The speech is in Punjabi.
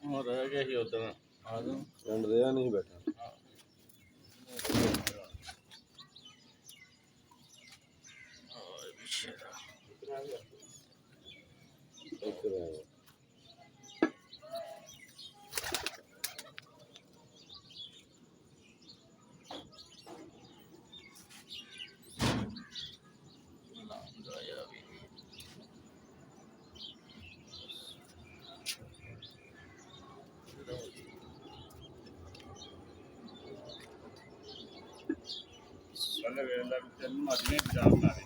ਉਹ ਰਹਿ ਗਿਆ ਸੀ ਉਦੋਂ ਆ ਜਾਓ ਪਿੰਡ ਰਿਹਾ ਨਹੀਂ ਬੈਠਾ ਇੱਥੇ ਰਹਿ ਗਿਆ ਪਹਿਲੇ ਵੇਲੇ ਦਾ ਤੈਨੂੰ ਅੱਜ ਨੇ ਪੰਜਾਬ ਬਣਾ ਦੇ